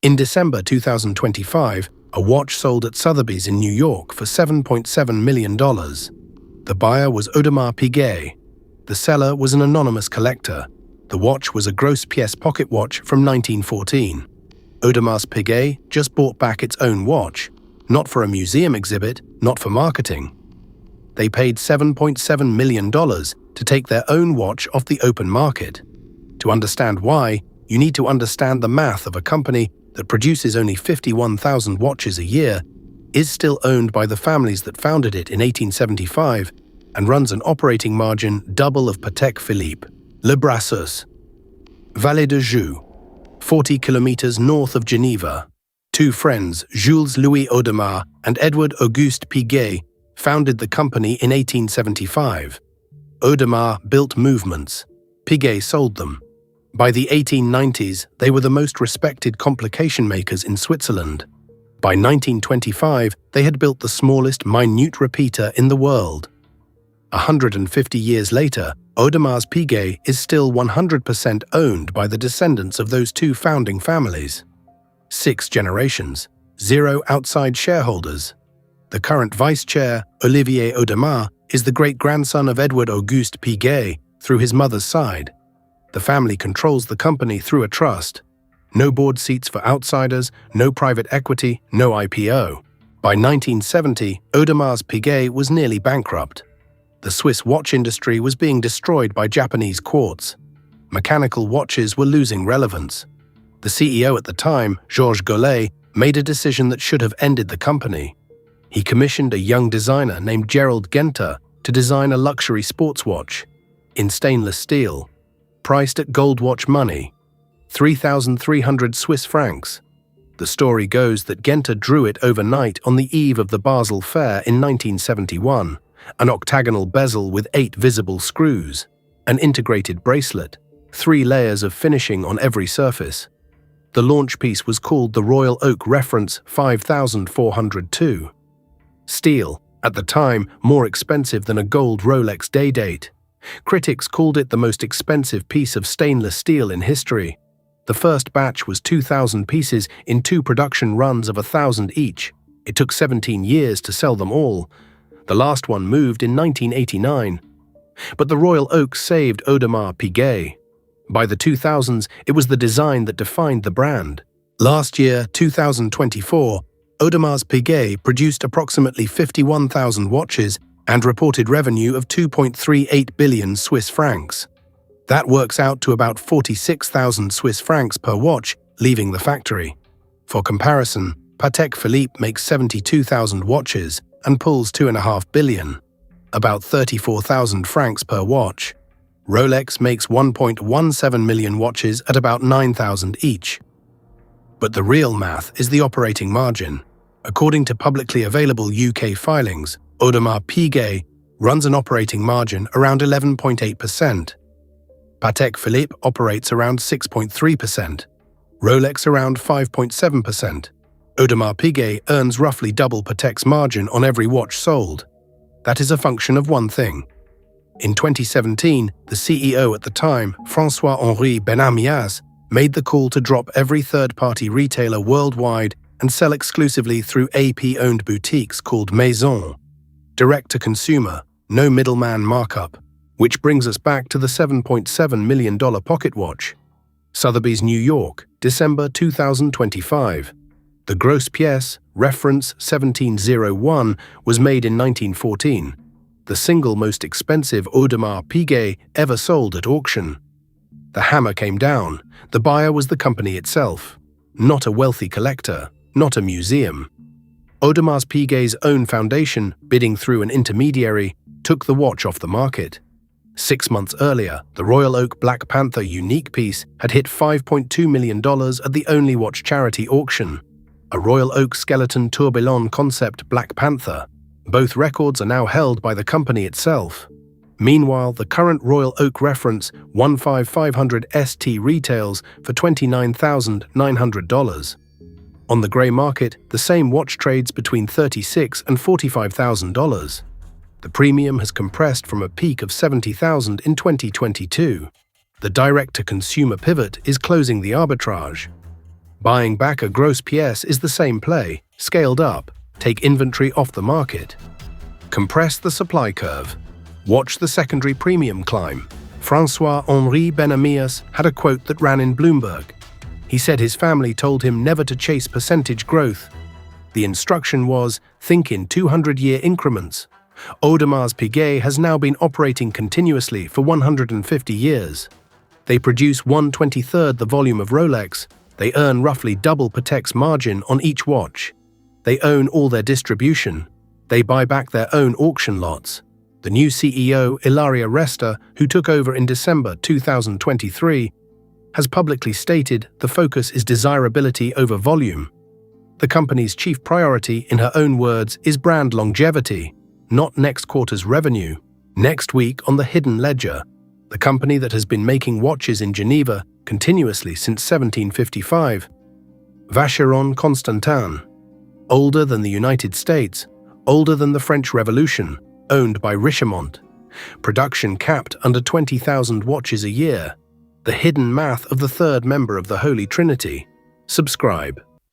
In December 2025, a watch sold at Sotheby's in New York for $7.7 million. The buyer was Audemars Piguet. The seller was an anonymous collector. The watch was a gross pièce pocket watch from 1914. Audemars Piguet just bought back its own watch, not for a museum exhibit, not for marketing. They paid $7.7 million to take their own watch off the open market. To understand why, you need to understand the math of a company that produces only 51,000 watches a year, is still owned by the families that founded it in 1875, and runs an operating margin double of Patek Philippe. Le Brassus. Vallée de Joux, 40 kilometers north of Geneva. Two friends, Jules Louis Audemars and Edward Auguste Piguet, founded the company in 1875. Audemars built movements. Piguet sold them. By the 1890s, they were the most respected complication makers in Switzerland. By 1925, they had built the smallest minute repeater in the world. 150 years later, Audemars Piguet is still 100% owned by the descendants of those two founding families. 6 generations, 0 outside shareholders. The current vice chair, Olivier Audemars, is the great-grandson of Edward Auguste Piguet through his mother's side. The family controls the company through a trust. No board seats for outsiders, no private equity, no IPO. By 1970, Audemars Piguet was nearly bankrupt. The Swiss watch industry was being destroyed by Japanese quartz. Mechanical watches were losing relevance. The CEO at the time, Georges Gollet, made a decision that should have ended the company. He commissioned a young designer named Gerald Genter to design a luxury sports watch in stainless steel, priced at gold watch money, 3,300 Swiss francs. The story goes that Genter drew it overnight on the eve of the Basel Fair in 1971. An octagonal bezel with 8 visible screws, an integrated bracelet, 3 layers of finishing on every surface. The launch piece was called the Royal Oak Reference 5402. Steel, at the time more expensive than a gold Rolex day-date. Critics called it the most expensive piece of stainless steel in history. The first batch was 2,000 pieces in 2 production runs of 1,000 each. It took 17 years to sell them all. The last one moved in 1989. But the Royal Oak saved Audemars Piguet. By the 2000s, it was the design that defined the brand. Last year, 2024, Audemars Piguet produced approximately 51,000 watches and reported revenue of 2.38 billion Swiss francs. That works out to about 46,000 Swiss francs per watch leaving the factory. For comparison, Patek Philippe makes 72,000 watches and pulls 2.5 billion, about 34,000 francs per watch. Rolex makes 1.17 million watches at about 9,000 each. But the real math is the operating margin. According to publicly available UK filings, Audemars Piguet runs an operating margin around 11.8%. Patek Philippe operates around 6.3%. Rolex around 5.7%. Audemars Piguet earns roughly double Patek's margin on every watch sold. That is a function of one thing. In 2017, the CEO at the time, François-Henri Benamias, made the call to drop every third-party retailer worldwide and sell exclusively through AP-owned boutiques called Maison. Direct-to-consumer, no middleman markup, which brings us back to the $7.7 million pocket watch. Sotheby's, New York, December 2025. The gross pièce, reference 1701, was made in 1914, the single most expensive Audemars Piguet ever sold at auction. The hammer came down. The buyer was the company itself, not a wealthy collector, not a museum. Audemars Piguet's own foundation, bidding through an intermediary, took the watch off the market. 6 months earlier, the Royal Oak Black Panther unique piece had hit $5.2 million at the Only Watch charity auction. A Royal Oak skeleton tourbillon concept Black Panther. Both records are now held by the company itself. Meanwhile, the current Royal Oak reference 15500 ST retails for $29,900. On the grey market, the same watch trades between $36,000 and $45,000. The premium has compressed from a peak of $70,000 in 2022. The direct-to-consumer pivot is closing the arbitrage. Buying back a gross pièce is the same play, scaled up, take inventory off the market. Compress the supply curve. Watch the secondary premium climb. François-Henri Benamias had a quote that ran in Bloomberg. He said his family told him never to chase percentage growth. The instruction was, think in 200-year increments. Audemars Piguet has now been operating continuously for 150 years. They produce 1/23 the volume of Rolex. They earn roughly double Patek's margin on each watch. They own all their distribution. They buy back their own auction lots. The new CEO, Ilaria Resta, who took over in December 2023, has publicly stated the focus is desirability over volume. The company's chief priority, in her own words, is brand longevity, not next quarter's revenue. Next week on the Hidden Ledger, the company that has been making watches in Geneva continuously since 1755, Vacheron Constantin, older than the United States, older than the French Revolution, owned by Richemont, production capped under 20,000 watches a year, the hidden math of the third member of the Holy Trinity. Subscribe.